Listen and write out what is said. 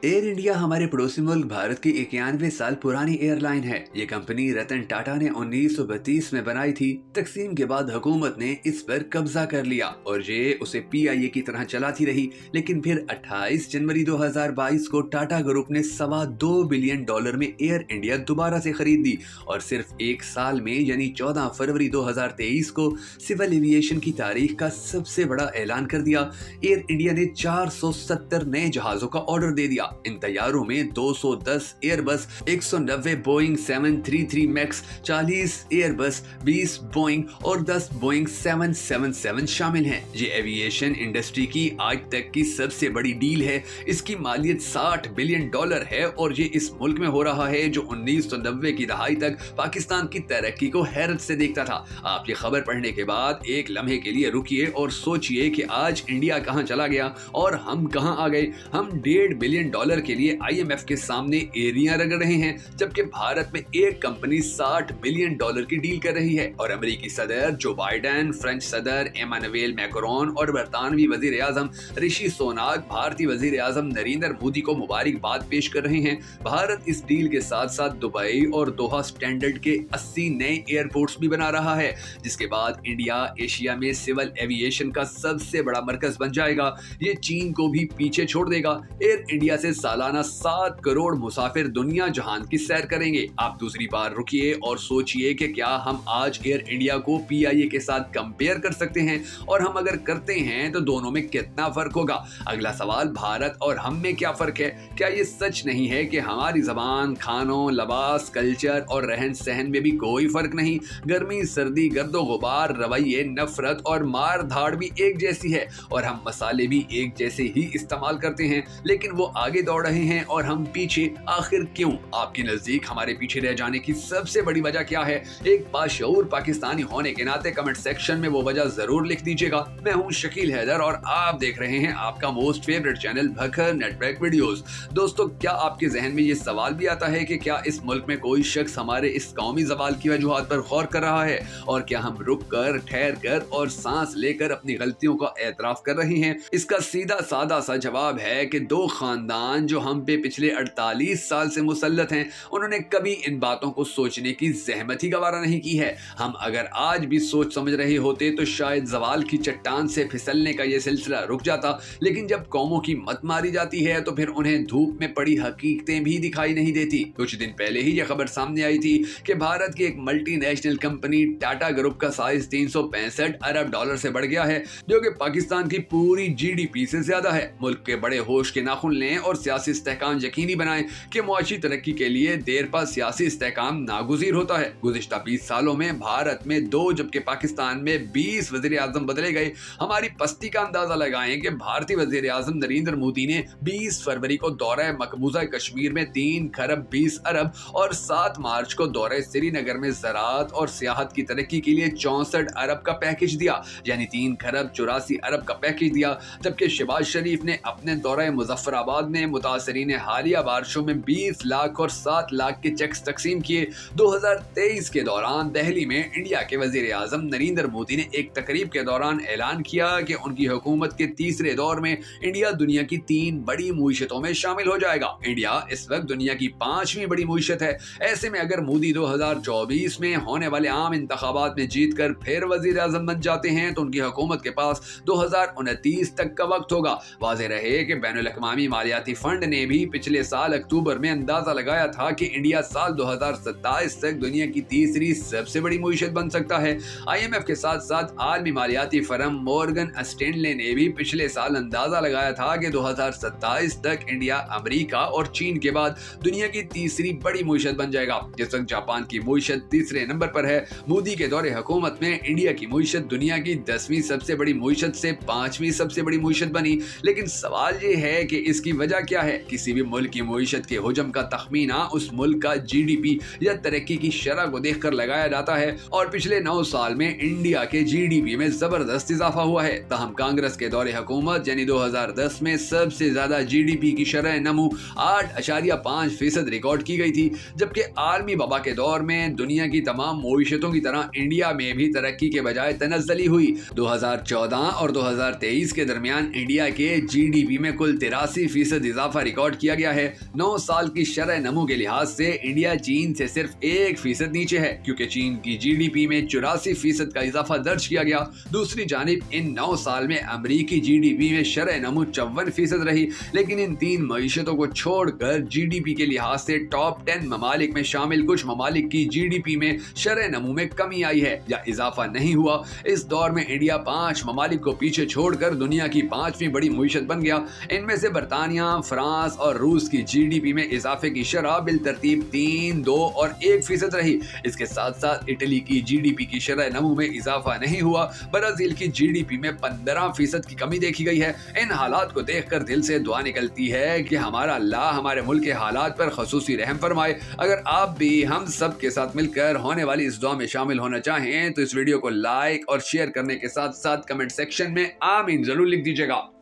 Air India हमारे पड़ोसी मुल्क भारत की 91 साल पुरानी एयरलाइन है। ये कंपनी रतन टाटा ने 1932 में बनाई थी। तकसीम के बाद हुकूमत ने इस पर कब्जा कर लिया और ये उसे पीआईए की तरह चलाती रही। लेकिन फिर 28 जनवरी 2022 को टाटा ग्रुप ने $2.25 बिलियन में एयर इंडिया दोबारा से खरीद दी और सिर्फ एक साल में यानी 14 फरवरी 2023 को सिविल एविएशन की तारीख का सबसे बड़ा ऐलान कर दिया। एयर इंडिया ने 470 नए जहाजों का ऑर्डर दे दिया। इन तैयारों में 210 Airbus, 190 Boeing 733 max, 40 Airbus, 20 Boeing और 10 बोइंग 777 शामिल हैं। ये एविएशन इंडस्ट्री की आज तक की सबसे बड़ी डील है। इसकी मालियत $60 बिलियन है और ये इस मुल्क में हो रहा है जो 1990 की दहाई तक पाकिस्तान की तरक्की को हैरत से देखता था। आप ये खबर पढ़ने के बाद एक लम्हे के लिए रुकिए और सोचिए कि आज इंडिया कहां चला गया और हम कहां आ गए। हम $1.5 बिलियन के लिए आईएमएफ के सामने एरिया रगड़ रहे हैं, जबकि भारत में एक कंपनी $60 बिलियन की डील कर रही है और अमेरिकी सदर जो बाइडेन, फ्रेंच सदर एमानुएल मैक्रोन और बरतानवी वजीर आजम ऋषि सुनाक भारतीय वजीर आजम नरेंद्र मोदी को मुबारकबाद पेश कर रहे हैं। भारत इस डील के साथ साथ दुबई और दोहा स्टैंडर्ड के 80 नए एयरपोर्ट्स भी बना रहा है, जिसके बाद इंडिया एशिया में सिविल एविएशन का सबसे बड़ा मरकज बन जाएगा। ये चीन को भी पीछे छोड़ देगा। एयर इंडिया से सालाना 7 करोड़ मुसाफिर दुनिया जहान की सैर करेंगे। आप दूसरी बार रुकिए और सोचिए कि क्या हम आज एयर इंडिया को पीआईए के साथ कंपेयर कर सकते हैं, और हम अगर करते हैं तो दोनों में कितना फर्क होगा। अगला सवाल, भारत और हम में क्या फर्क है? क्या ये सच नहीं है कि हमारी जबान, खानों, लिबास, कल्चर और रहन सहन में भी कोई फर्क नहीं? गर्मी, सर्दी, गर्दो गुबार, रवैये, नफरत और मार धाड़ भी एक जैसी है और हम मसाले भी एक जैसे ही इस्तेमाल करते हैं, लेकिन वो आगे दौड़ रहे हैं और हम पीछे। आखिर क्यों? आपके नजदीक हमारे पीछे रह जाने की सबसे बड़ी वजह क्या है? एक बाशऊर पाकिस्तानी होने के नाते कमेंट सेक्शन में वो वजह जरूर लिख दीजिएगा। मैं हूं शकील हैदर और आप देख रहे हैं आपका most favourite channel Bhakkar network videos. दोस्तों, क्या आपके जहन में ये सवाल भी आता है कि क्या इस मुल्क में कोई शख्स हमारे इस कौमी ज़वाल की वजूहात पर गौर कर रहा है, और क्या हम रुक कर, ठहर कर और सांस लेकर अपनी गलतियों का एतराफ कर रहे हैं? इसका सीधा सादा सा जवाब है कि दो खानदान जो हम पे पिछले 48 साल से मुसल्लत हैं, उन्होंने कभी इन बातों को सोचने की जहमत ही गवारा नहीं की है। हम अगर आज भी सोच समझ रहे होते तो शायद ज़वाल की चट्टान से फिसलने का ये सिलसिला रुक जाता, लेकिन जब कौमों की मत मारी जाती है तो फिर उन्हें धूप में पड़ी हकीकतें भी दिखाई नहीं देती। कुछ दिन पहले ही यह खबर सामने आई थी कि भारत की एक मल्टीनेशनल कंपनी टाटा ग्रुप का साइज $365 अरब से बढ़ गया है, जो कि पाकिस्तान की पूरी जीडीपी से ज्यादा है। मुल्क के बड़े होश के नाखुन लें और सियासी इस्तेहकाम यकीनी बनाएं कि मुआशी तरक्की के लिए देर पा सियासी इस्तेहकाम नागुज़ीर होता है। गुज़िश्ता 20 सालों में भारत में 2 जबकि पाकिस्तान में 20 वज़ीर आज़म बदले गए। हमारी पस्ती का अंदाजा लगाएं कि भारतीय वज़ीर आज़म नरेंद्र मोदी ने 20 फरवरी को दौरे मकबूजा कश्मीर में 3 खरब 20 अरब और 7 मार्च को दौरे श्रीनगर में ज़राअत और सियाहत की तरक्की के लिए 64 अरब का पैकेज दिया, यानी 3 खरब 84 अरब का पैकेज दिया। जबकि शहबाज शरीफ ने अपने दौरे मुजफ्फराबाद में मुतासरीन हालिया बारिशों में 20 लाख और 7 लाख के चेक्स तकसीम किए। 2023 के दौरान दिल्ली में इंडिया के वजीर आजम नरेंद्र मोदी ने एक तकरीब के दौरान ऐलान किया कि उनकी हुकूमत के तीसरे दौर में इंडिया दुनिया की 3 बड़ी मुईशतों में शामिल हो जाएगा। इंडिया इस वक्त दुनिया की 5वीं बड़ी मुईशत है। ऐसे में अगर मोदी 2024 में होने वाले आम इंतखाबात में जीत कर फिर वजीर आजम बन जाते हैं तो उनकी हुकूमत के पास 2029 तक का वक्त होगा। वाज़ेह रहे कि बैनुल अक़वामी मालियाती फंड ने भी पिछले साल अक्टूबर में अंदाजा लगाया था कि इंडिया साल 2027 तक दुनिया की तीसरी सबसे बड़ी मुईशत बन सकता है। आईएमएफ के साथ साथ आलमी मालियाती फर्म मॉर्गन स्टैनले ने भी पिछले साल अंदाजा लगाया था कि 2027 तक इंडिया अमेरिका और चीन के बाद दुनिया की तीसरी बड़ी मुईशत बन जाएगा। जिस वक्त जापान की मुईशत तीसरे नंबर पर है। मोदी के दौरे हुकूमत में इंडिया की मुईशत दुनिया की 10वीं सबसे बड़ी मुईशत से 5वीं सबसे बड़ी मुईशत बनी। लेकिन सवाल ये है कि इसकी वजह क्या है? किसी भी मुल्क की मुईशत के हुजम का तखमीना उस मुल्क का जीडीपी या तरक्की की शरह को देखकर लगाया जाता है, और पिछले 9 साल में इंडिया के जीडीपी में जबरदस्त इजाफा हुआ है। तहम कांग्रेस के दौरे हुकूमत यानी 2010 में सबसे ज्यादा जीडीपी की शरह नमू 8.5% रिकॉर्ड की गई थी, जबकि आलमी वबा के दौर में दुनिया की तमाम मुईशतों की तरह इंडिया में भी तरक्की के बजाय तनज़्ज़ुली हुई। 2014 और 2023 के दरमियान इंडिया के जीडीपी में कुल 83% इजाफा रिकॉर्ड किया गया है। 9 साल की शरह नमू के लिहाज से इंडिया चीन से सिर्फ 1% नीचे है, क्योंकि चीन की जीडीपी में 84% का इजाफा दर्ज किया गया। दूसरी जानिब इन 9 साल में अमरीकी जीडीपी में शरह नमू 54% रही, लेकिन इन 3 मईशतों को छोड़कर जीडीपी के लिहाज से टॉप 10 ममालिक में शामिल कुछ ममालिक की जीडीपी में शरह नमू में कमी आई है या इजाफा नहीं हुआ। इस दौर में इंडिया 5 ममालिक को पीछे छोड़कर दुनिया की 5वीं बड़ी मईशत बन गया। इनमें से बरतानिया, फ्रांस और रूस की जीडीपी में इजाफे की शरह बिल तरतीब 3, 2 और 1% रही। इसके साथ साथ इटली की जीडीपी की शरह नमू में इजाफा नहीं हुआ। ब्राजील की जीडीपी में 15% की कमी देखी गई है। इन हालात को देखकर दिल से दुआ निकलती है कि हमारा अल्लाह हमारे मुल्क के हालात पर खसूसी रहम फरमाए। अगर आप भी हम सब के साथ मिलकर होने वाली इस दुआ में शामिल होना चाहें तो इस वीडियो को लाइक और शेयर करने के साथ साथ कमेंट सेक्शन में आमीन जरूर लिख दीजिएगा।